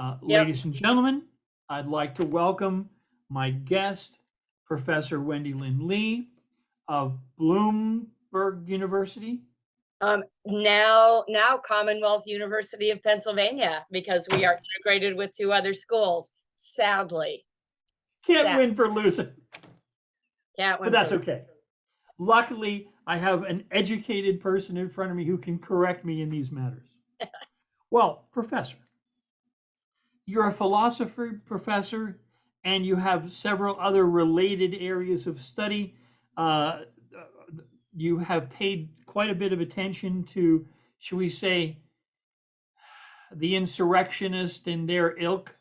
Yep. Ladies and gentlemen, I'd like to welcome my guest, Professor Wendy Lynne Lee of Bloomberg University. Now Commonwealth University of Pennsylvania, because we are integrated with two other schools. Sadly. Can't win for losing, Can't but win that's for okay. Luckily, I have an educated person in front of me who can correct me in these matters. Well, Professor, you're a philosophy professor and you have several other related areas of study. Uh, you have paid quite a bit of attention to, should we say, the insurrectionists and their ilk.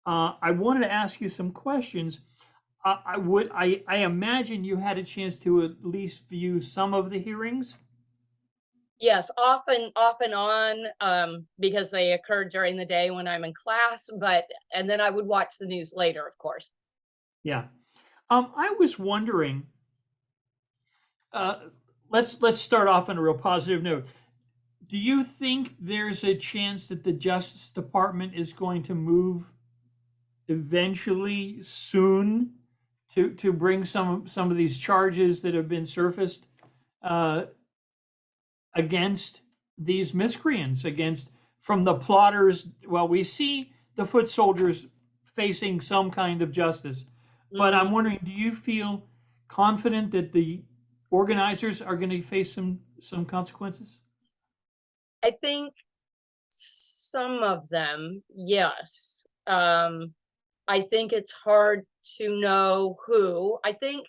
I wanted to ask you some questions. I imagine you had a chance to at least view some of the hearings. Yes, off and on, because they occurred during the day when I'm in class, and then I would watch the news later, of course. Yeah. I was wondering, uh, let's start off on a real positive note. Do you think there's a chance that the Justice Department is going to move eventually soon to bring some of these charges that have been surfaced uh, against these miscreants, against from the plotters? Well, we see the foot soldiers facing some kind of justice, but I'm wondering, do you feel confident that the organizers are going to face some consequences? I think some of them, yes. I think it's hard to know who. I think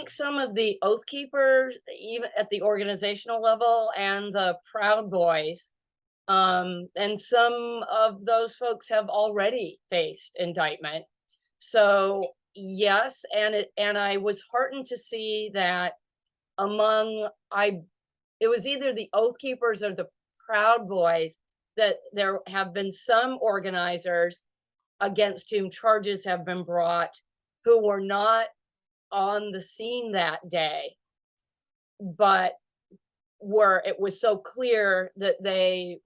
some of the Oath Keepers, even at the organizational level, and the Proud Boys, and some of those folks have already faced indictment. So yes, and I was heartened to see that among it was either the Oath Keepers or the Proud Boys, that there have been some organizers against whom charges have been brought who were not on the scene that day, but it was so clear that they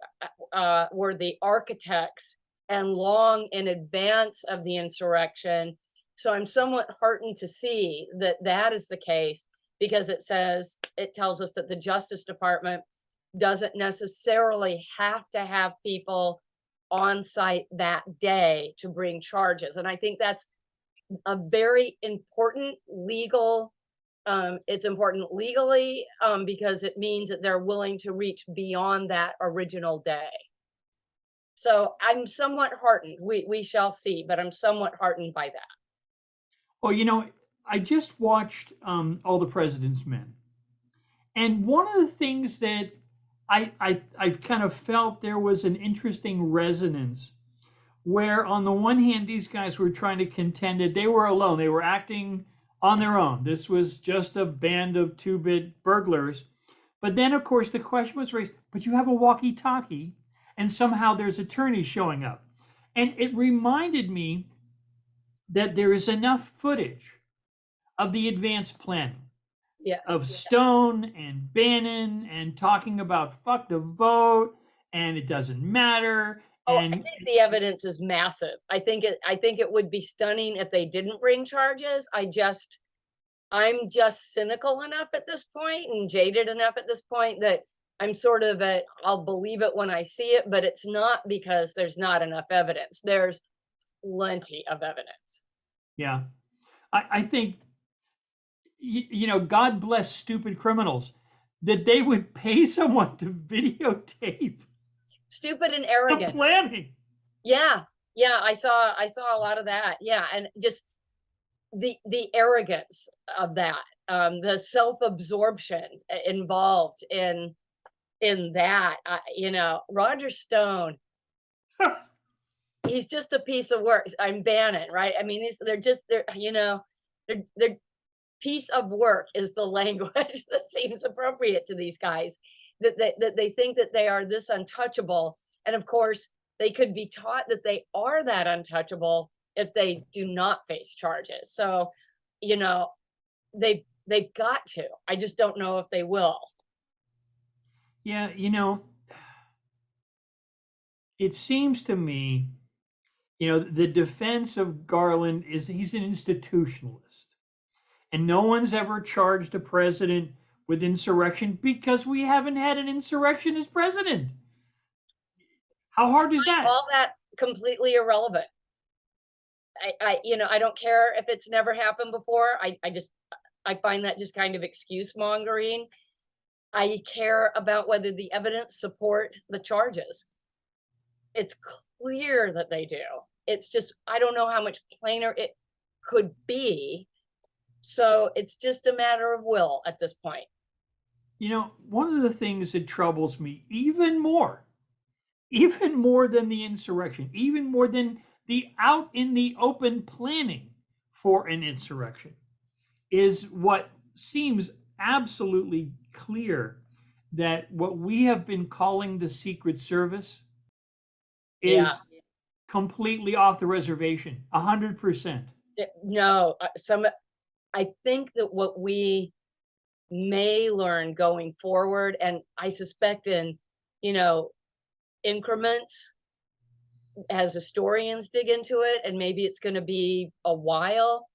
were the architects and long in advance of the insurrection. So I'm somewhat heartened to see that that is the case, because it tells us that the Justice Department doesn't necessarily have to have people on site that day to bring charges. And I think that's a very important legal, it's important legally, because it means that they're willing to reach beyond that original day. So I'm somewhat heartened. We shall see, but I'm somewhat heartened by that. Well, I just watched All the President's Men, and one of the things that I've kind of felt there was an interesting resonance where on the one hand, these guys were trying to contend that they were alone. They were acting on their own. This was just a band of two-bit burglars. But then, of course, the question was raised, but you have a walkie-talkie, and somehow there's attorneys showing up. And it reminded me that there is enough footage of the advanced planning of Stone and Bannon and talking about fuck the vote and it doesn't matter. Oh, I And think the evidence is massive. I think it would be stunning if they didn't bring charges. I'm just cynical enough at this point and jaded enough at this point that I'm sort of I'll believe it when I see it, but it's not because there's not enough evidence. There's plenty of evidence. yeah, I think, God bless stupid criminals that they would pay someone to videotape Stupid and the arrogant. planning. Yeah. Yeah, I saw a lot of that. Yeah, and just the arrogance of that, the self-absorption involved in that. Roger Stone, he's just a piece of work. I'm Bannon, right? I mean, they're piece of work is the language that seems appropriate to these guys, that they think that they are this untouchable. And of course, they could be taught that they are that untouchable if they do not face charges. So, they've got to. I just don't know if they will. Yeah, it seems to me, the defense of Garland is he's an institutionalist. And no one's ever charged a president with insurrection because we haven't had an insurrection as president. How hard is that? All that completely irrelevant. I don't care if it's never happened before. I find that just kind of excuse mongering. I care about whether the evidence support the charges. It's clear that they do. It's just, I don't know how much plainer it could be. So it's just a matter of will at this point. One of the things that troubles me even more than the insurrection, even more than the out in the open planning for an insurrection, is what seems absolutely clear, that what we have been calling the Secret Service is completely off the reservation, 100%. No, I think that what we may learn going forward, and I suspect in, increments as historians dig into it, and maybe it's going to be a while,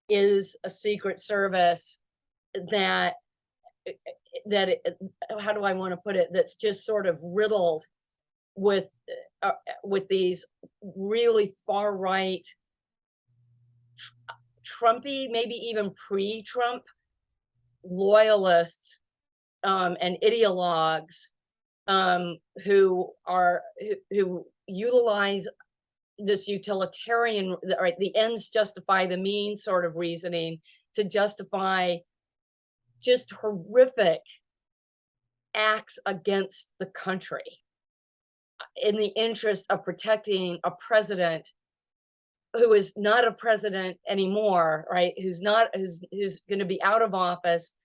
is a Secret Service that how do I want to put it, that's just sort of riddled with these really far right, Trumpy, maybe even pre-Trump loyalists and ideologues who utilize this utilitarian, right, the ends justify the means sort of reasoning to justify just horrific acts against the country in the interest of protecting a president who is not a president anymore, right? Who's going to be out of office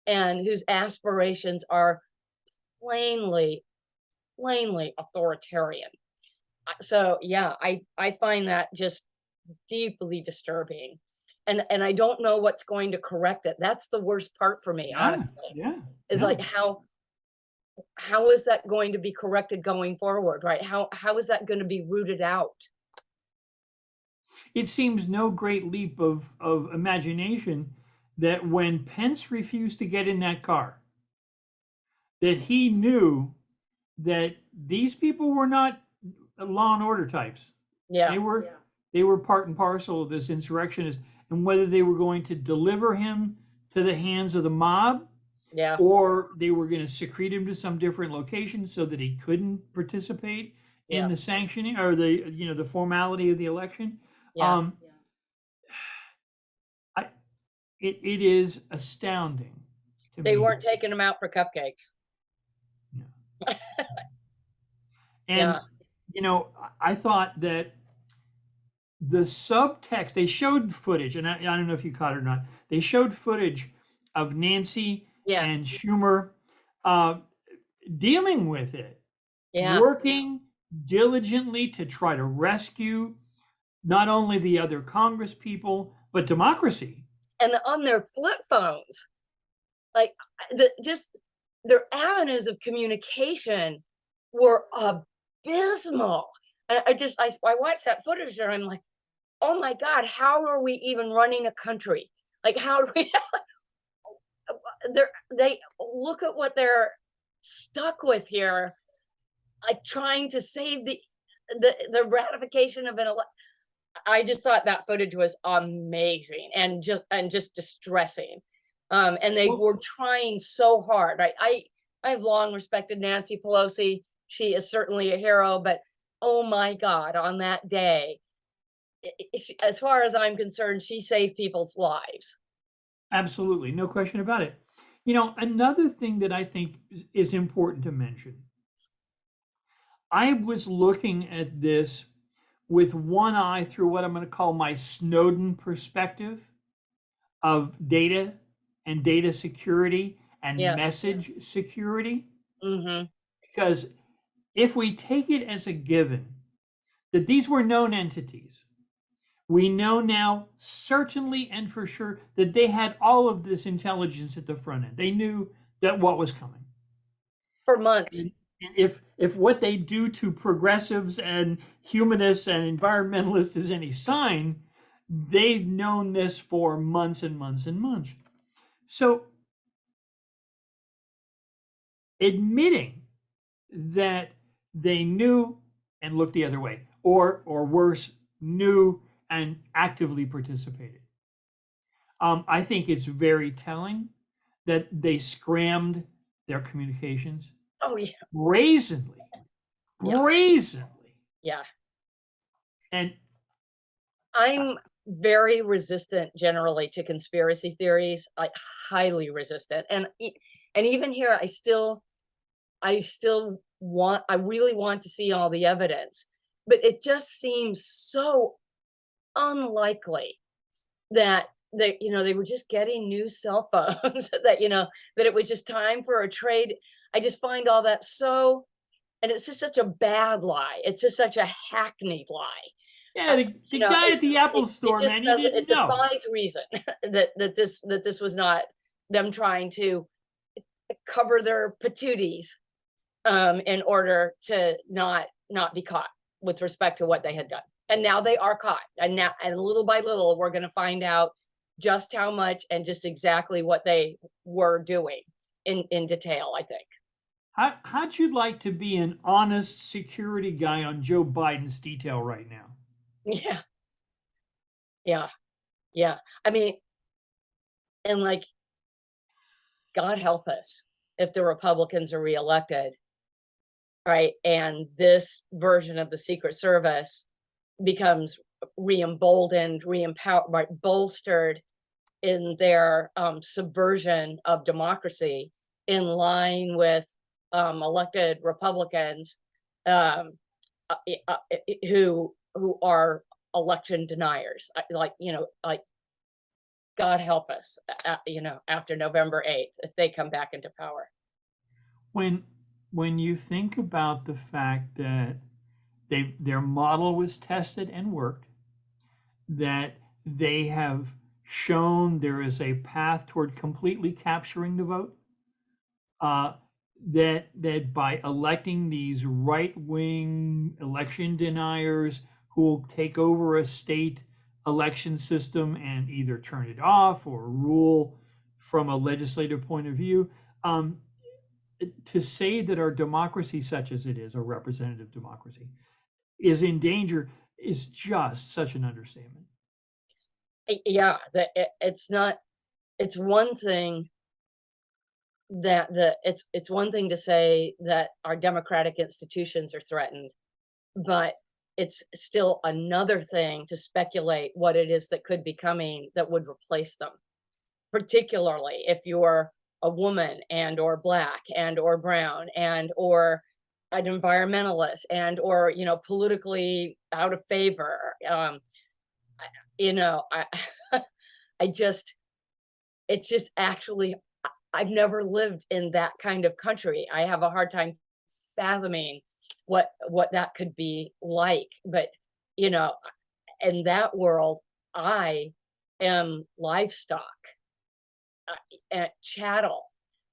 and whose aspirations are plainly authoritarian. So yeah, I find that just deeply disturbing. And I don't know what's going to correct it. That's the worst part for me, honestly. Is like how is that going to be corrected going forward, right? How is that going to be rooted out? It seems no great leap of imagination that when Pence refused to get in that car, that he knew that these people were not law and order types. Yeah. They were part and parcel of this insurrectionist, and whether they were going to deliver him to the hands of the mob, or they were going to secrete him to some different location so that he couldn't participate in the sanctioning or the formality of the election. It is astounding to me. They weren't taking him out for cupcakes. No. And I thought that the subtext, they showed footage, and I don't know if you caught it or not. They showed footage of Nancy and Schumer dealing with it, working diligently to try to rescue not only the other Congress people, but democracy. And on their flip phones, like their avenues of communication were abysmal. And I watched that footage and I'm like, oh my God, how are we even running a country? Like, how do we, they look at what they're stuck with here, like trying to save the ratification of an election. I just thought that footage was amazing and just distressing. And they were trying so hard, right? I've long respected Nancy Pelosi. She is certainly a hero, but oh my God, on that day, as far as I'm concerned, she saved people's lives. Absolutely, no question about it. Another thing that I think is important to mention, I was looking at this with one eye through what I'm going to call my Snowden perspective of data and data security and message security. Because if we take it as a given that these were known entities, we know now certainly and for sure that they had all of this intelligence at the front end. They knew that what was coming. For months. if what they do to progressives and humanists and environmentalists is any sign, they've known this for months and months and months. So admitting that they knew and looked the other way, or worse, knew and actively participated. I think it's very telling that they scrammed their communications Oh yeah, brazenly, yeah, brazenly, yeah. and I'm very resistant generally to conspiracy theories. I highly resistant, and even here, I really want to see all the evidence, but it just seems so unlikely that they were just getting new cell phones, that it was just time for a trade. I just find all that so, and it's just such a bad lie. It's just such a hackneyed lie. yeah, the guy It at the it Apple it store, just man, he doesn't, didn't it know. defies reason that this was not them trying to cover their patooties, in order to not be caught with respect to what they had done. And now they are caught. And little by little, we're gonna find out just how much and just exactly what they were doing in detail, I think. How'd you like to be an honest security guy on Joe Biden's detail right now? Yeah, yeah, yeah. I mean, and like, God help us if the Republicans are reelected, right? And this version of the Secret Service becomes re-emboldened, re-empowered, right, bolstered in their subversion of democracy in line with elected Republicans, um, who are election deniers. Like, God help us, after November 8th, if they come back into power. When when you think about the fact that their model was tested and worked, that they have shown there is a path toward completely capturing the vote, uh, that by electing these right-wing election deniers who will take over a state election system and either turn it off or rule from a legislative point of view, um, to say that our democracy, such as it is, a representative democracy, is in danger is just such an understatement. Yeah, it's not. It's one thing it's one thing to say that our democratic institutions are threatened, but it's still another thing to speculate what it is that could be coming that would replace them, particularly if you're a woman and or black and or brown and or an environmentalist and or politically out of favor. I I just it's just actually, I've never lived in that kind of country. I have a hard time fathoming what that could be like. But you know, in that world, I am livestock, and chattel.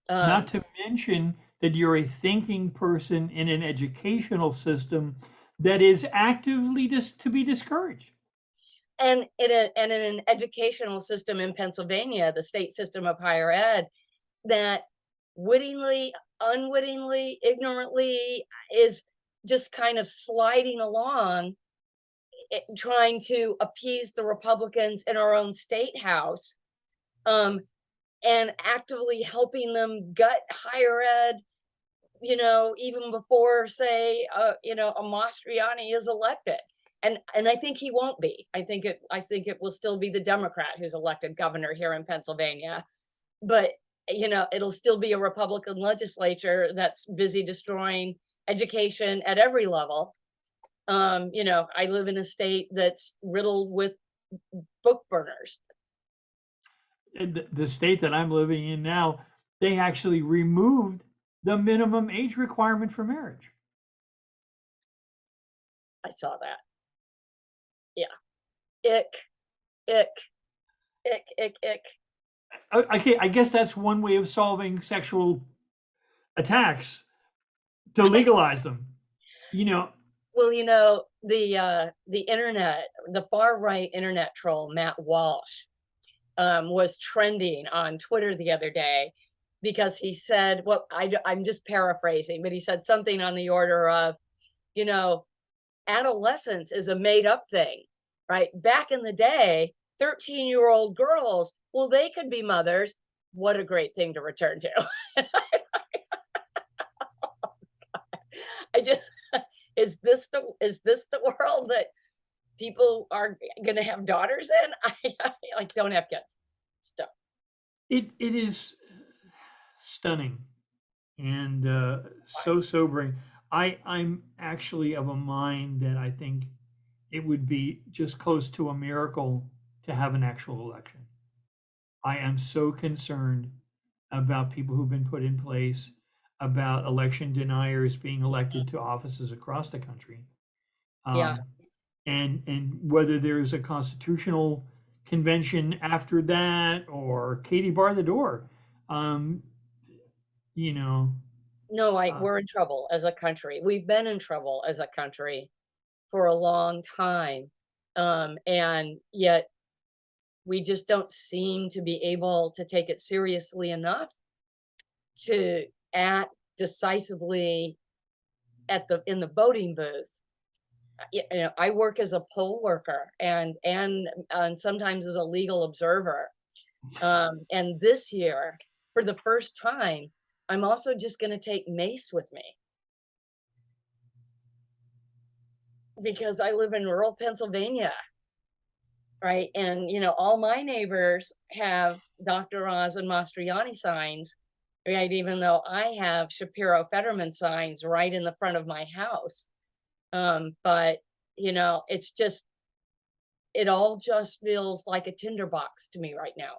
Not Um, to mention that you're a thinking person in an educational system that is actively to be discouraged. and in an educational system in Pennsylvania, the state system of higher ed, that wittingly, unwittingly, ignorantly is just kind of sliding along, trying to appease the Republicans in our own state house, um, and actively helping them gut higher ed, even before, say, a Mastriani is elected. And I think he won't be. I think it will still be the Democrat who's elected governor here in Pennsylvania. But it'll still be a Republican legislature that's busy destroying education at every level. I live in a state that's riddled with book burners. The state that I'm living in now, they actually removed the minimum age requirement for marriage. I saw that. Yeah. Ick, ick, ick, ick, ick. Okay, I guess that's one way of solving sexual attacks. to legalize them. You know, Well, the internet, the far right internet troll Matt Walsh, was trending on Twitter the other day because he said, well, I'm just paraphrasing, but he said something on the order of, you know, adolescence is a made up thing, right? Back in the day, 13-year-old girls, well, they could be mothers. What a great thing to return to. I just, is this the world that people are going to have daughters in? I like don't have kids. Stop. it is stunning and so sobering. I'm actually of a mind that I think it would be just close to a miracle to have an actual election. I am so concerned about people who've been put in place, about election deniers being elected to offices across the country, Yeah. um, and whether there's a constitutional convention after that or Katie bar the door. Um, you know, No, uh, we're in trouble as a country. We've been in trouble as a country for a long time. And yet we just don't seem to be able to take it seriously enough to act decisively in the voting booth. I work as a poll worker and sometimes as a legal observer. And this year, for the first time, I'm also just going to take mace with me because I live in rural Pennsylvania, right? And all my neighbors have Dr. Oz and Mastriani signs, right? Even though I have Shapiro Fetterman signs right in the front of my house. But it's just, it all just feels like a tinderbox to me right now.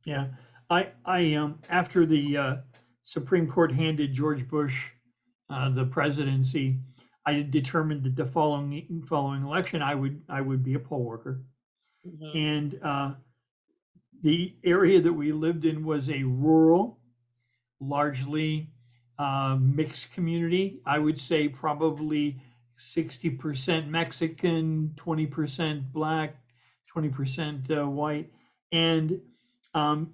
yeah, I after the Supreme Court handed George Bush the presidency, I determined that the following election I would be a poll worker, Mhm. and the area that we lived in was a rural, largely mixed community. I would say probably 60% Mexican, 20% Black, 20% white, and um,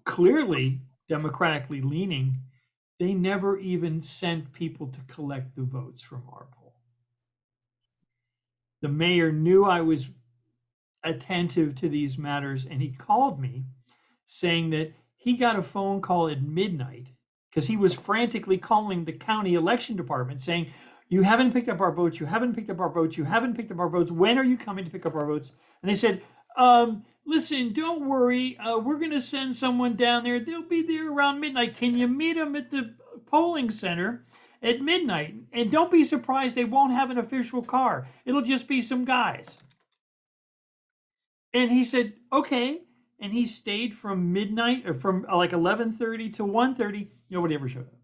clearly democratically leaning. They never even sent people to collect the votes from our poll. The mayor knew I was attentive to these matters, and he called me saying that he got a phone call at midnight because he was frantically calling the county election department saying, "You haven't picked up our votes. You haven't picked up our votes. You haven't picked up our votes. When are you coming to pick up our votes?" And they said, "Listen, don't worry. We're going to send someone down there. They'll be there around midnight. Can you meet them at the polling center at midnight? And don't be surprised they won't have an official car. It'll just be some guys." And he said, "Okay." And he stayed from midnight or from like 11:30 to 1:30. Nobody ever showed up.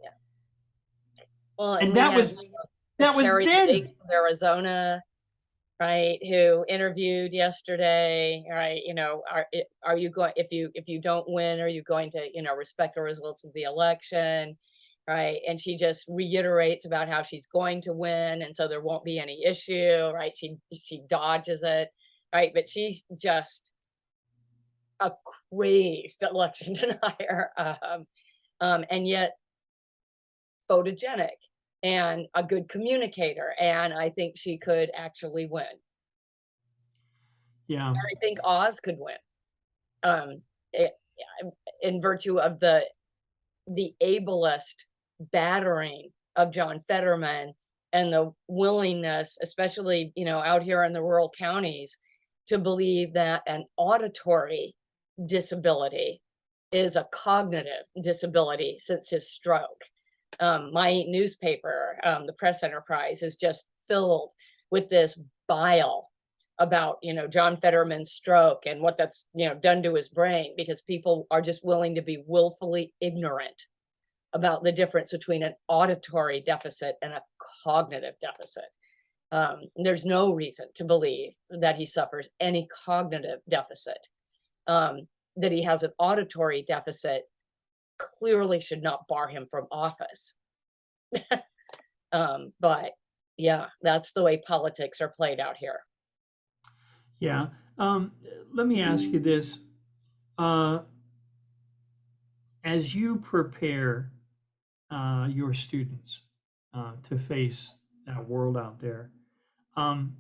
Yeah. Well, and And we that had was that was Carrie then. Lake of Arizona, right, who interviewed yesterday, right? Are you going, if you don't win, are you going to, respect the results of the election, right? And she just reiterates about how she's going to win, and so there won't be any issue, right? She dodges it, right? But she's just a crazed election denier, and yet photogenic and a good communicator, and I think she could actually win. Yeah. I think Oz could win, um, it, in virtue of the ableist battering of John Fetterman and the willingness, especially out here in the rural counties, to believe that an auditory disability is a cognitive disability since his stroke. My newspaper, the Press Enterprise, is just filled with this bile about John Fetterman's stroke and what that's done to his brain, because people are just willing to be willfully ignorant about the difference between an auditory deficit and a cognitive deficit. There's no reason to believe that he suffers any cognitive deficit. That he has an auditory deficit clearly should not bar him from office. But yeah, that's the way politics are played out here. Yeah. Let me ask you this. Uh, as you prepare your students to face that world out there, um,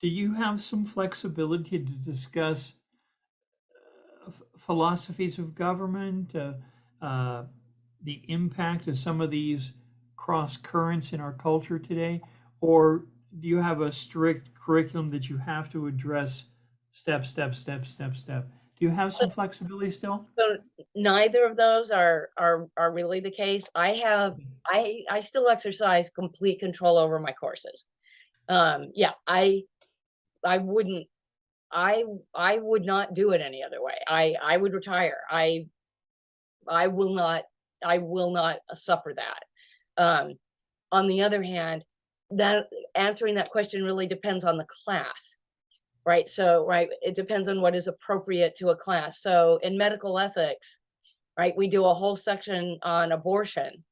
do you have some flexibility to discuss philosophies of government, the impact of some of these cross currents in our culture today? Or do you have a strict curriculum that you have to address step, step, step, step, step? Do you have some flexibility still? So neither of those are really the case. I still exercise complete control over my courses. Yeah, I wouldn't I I would not do it any other way. I would retire. I will not I will not suffer that. On the other hand, that answering that question really depends on the class, right? So, right, it depends on what is appropriate to a class. So in medical ethics, right, we do a whole section on abortion.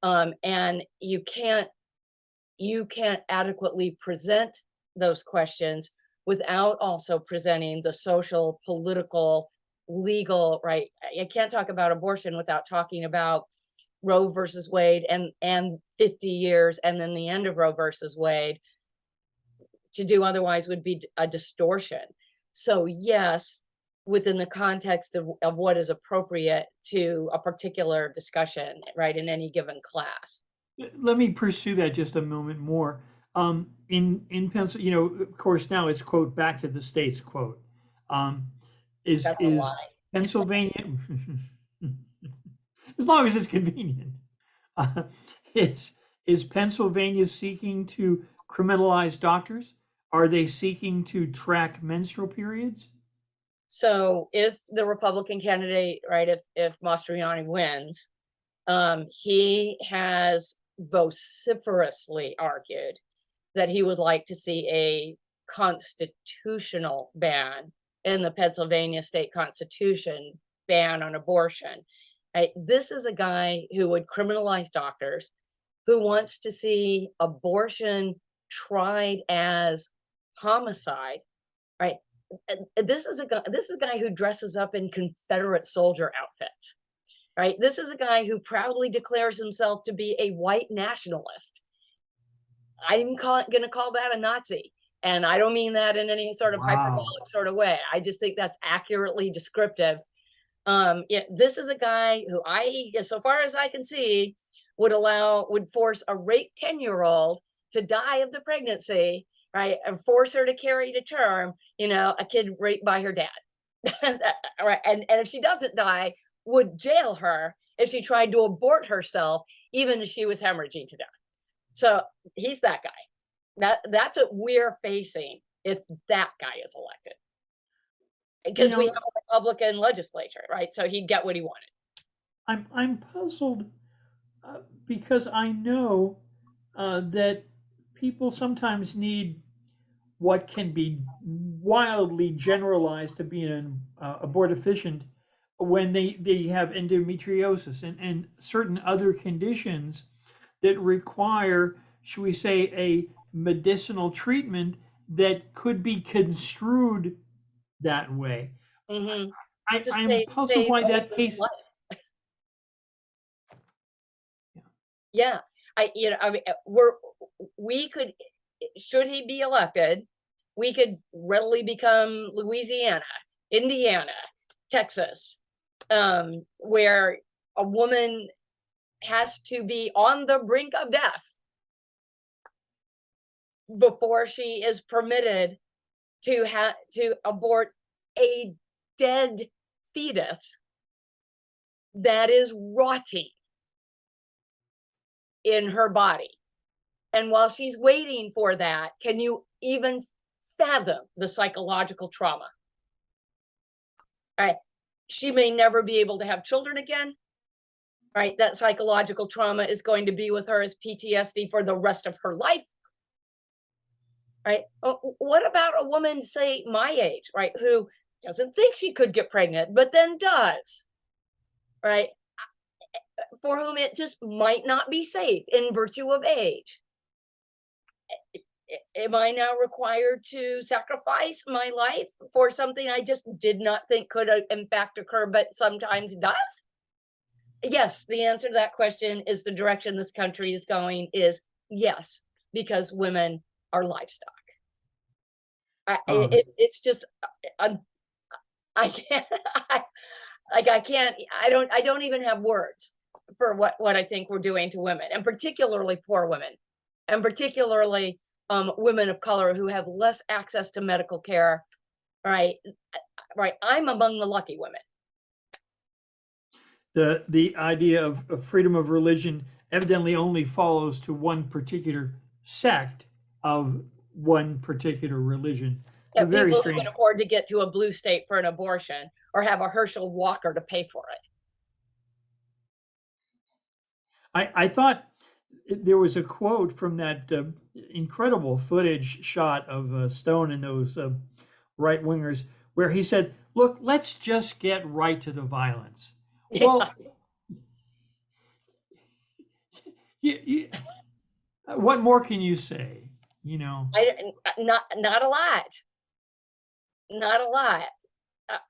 And you can't adequately present those questions without also presenting the social, political, legal, right? You can't talk about abortion without talking about Roe versus Wade and 50 years and then the end of Roe versus Wade. To do otherwise would be a distortion. So yes, within the context of what is appropriate to a particular discussion, right, in any given class. Let me pursue that just a moment more. In Pennsylvania, of course, now it's quote back to the states quote. Um, That's a is lie. Pennsylvania, as long as it's convenient, uh, is is Pennsylvania seeking to criminalize doctors? Are they seeking to track menstrual periods? So if the Republican candidate, right, if Mastriani wins, he has vociferously argued that he would like to see a constitutional ban in the Pennsylvania state constitution, ban on abortion. Right? This is a guy who would criminalize doctors, who wants to see abortion tried as homicide, right? This is a guy who dresses up in Confederate soldier outfits, right? This is a guy who proudly declares himself to be a white nationalist. I'm going to call that a Nazi. And I don't mean that in any sort of Wow. hyperbolic sort of way. I just think that's accurately descriptive. Yeah, this is a guy who so far as I can see, would force a raped 10-year-old to die of the pregnancy, right? And force her to carry to term, a kid raped by her dad. Right. And if she doesn't die, would jail her if she tried to abort herself, even if she was hemorrhaging to death. So he's that guy. That's what we're facing if that guy is elected. You Because we have know, a Republican legislature, right? So he'd get what he wanted. I'm puzzled because I know that people sometimes need what can be wildly generalized to be an abortifacient when they have endometriosis and certain other conditions that require, should we say, a medicinal treatment that could be construed that way. Mm-hmm. To I'm puzzled save why a that woman's case. life. Yeah. I mean, we could, should he be elected, we could readily become Louisiana, Indiana, Texas, where a woman has to be on the brink of death before she is permitted to abort a dead fetus that is rotting in her body. And while she's waiting for that, can you even fathom the psychological trauma? Right? She may never be able to have children again. Right? That psychological trauma is going to be with her as PTSD for the rest of her life. Right? What about a woman, say my age, right, who doesn't think she could get pregnant, but then does, right? for whom it just might not be safe in virtue of age. Am I now required to sacrifice my life for something I just did not think could in fact occur, but sometimes does? Yes, the answer to that question is the direction this country is going is yes, because women are livestock. It's just, I can't, I can't, I don't even have words for what I think we're doing to women, and particularly poor women, and particularly women of color who have less access to medical care. Right, right. I'm among the lucky women. The idea of freedom of religion evidently only follows to one particular sect of one particular religion. Yeah, Very people strange. who can afford to get to a blue state for an abortion or have a Herschel Walker to pay for it. I thought there was a quote from that incredible footage shot of Stone and those right wingers where he said, "Look, let's just get right to the violence." Yeah. Well, what more can you say? You know, Not a lot. Not a lot.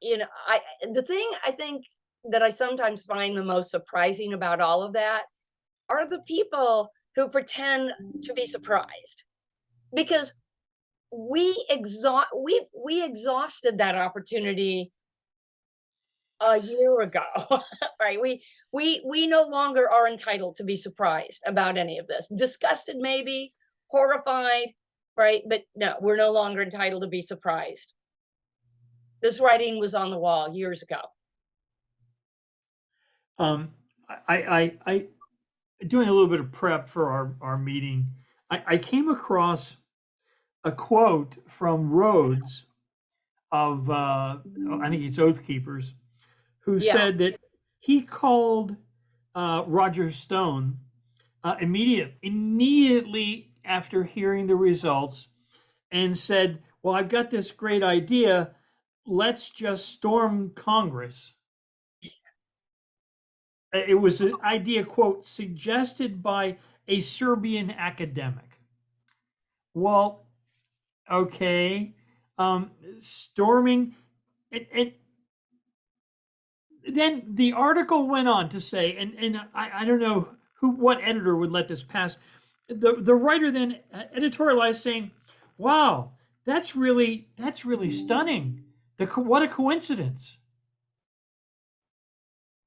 You know, the thing I think that I sometimes find the most surprising about all of that are the people who pretend to be surprised, because we exhausted that opportunity a year ago. Right, we no longer are entitled to be surprised about any of this. Disgusted, maybe horrified, right, but no, we're no longer entitled to be surprised. This writing was on the wall years ago. I doing a little bit of prep for our meeting, I came across a quote from Rhodes of I think it's Oath Keepers, who Yeah. said that he called Roger Stone immediately after hearing the results and said, "Well, I've got this great idea. Let's just storm Congress." It was an idea, quote, suggested by a Serbian academic. Well, okay, storming, it then the article went on to say, and I don't know what editor would let this pass. The writer then editorialized saying, "Wow, that's really stunning. What a coincidence."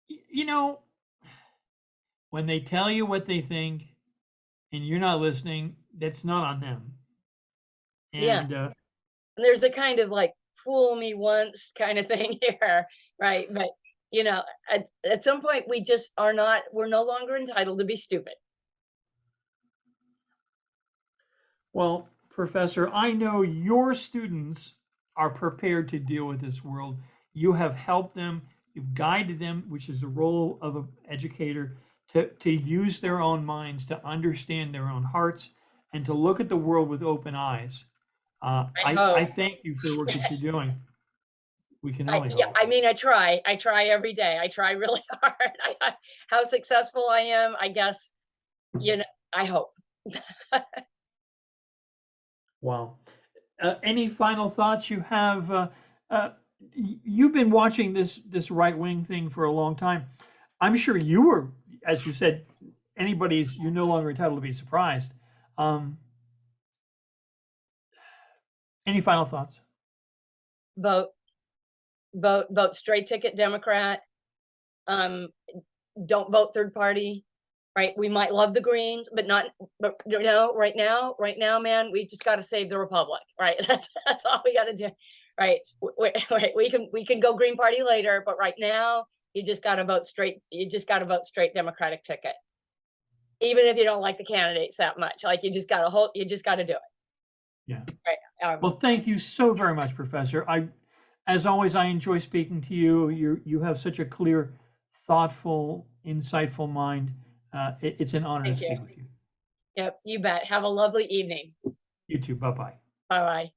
You know, when they tell you what they think and you're not listening, that's not on them. Yeah. And And there's a kind of like fool me once kind of thing here, right? But you know, at some point we just are not, we're no longer entitled to be stupid. well, Professor, I know your students are prepared to deal with this world. You have helped them, you've guided them, which is the role of an educator, to use their own minds, to understand their own hearts, and to look at the world with open eyes. I I hope. thank you for the work that you're doing. We can only Yeah, hope. I mean, I try every day. I try really hard. How successful I am, I guess, you know, I hope. Wow. Any final thoughts you have? You've been watching this right wing thing for a long time. I'm sure you were, as you said, you're no longer entitled to be surprised. Um, any final thoughts? Vote, vote straight ticket Democrat. Um, don't vote third party. Right? We might love the Greens, but you know, right now, man, we just got to save the Republic. Right? That's all we got to do. Right? We can go Green Party later, but right now, you just got to vote straight. You just got to vote straight Democratic ticket, even if you don't like the candidates that much. Like you just got to do it. Yeah. Right? Well, thank you so very much, Professor. As always, I enjoy speaking to you. You have such a clear, thoughtful, insightful mind. It's an honor to Thank you. speak with you. Yep, you bet. Have a lovely evening. You too. Bye bye. Bye bye.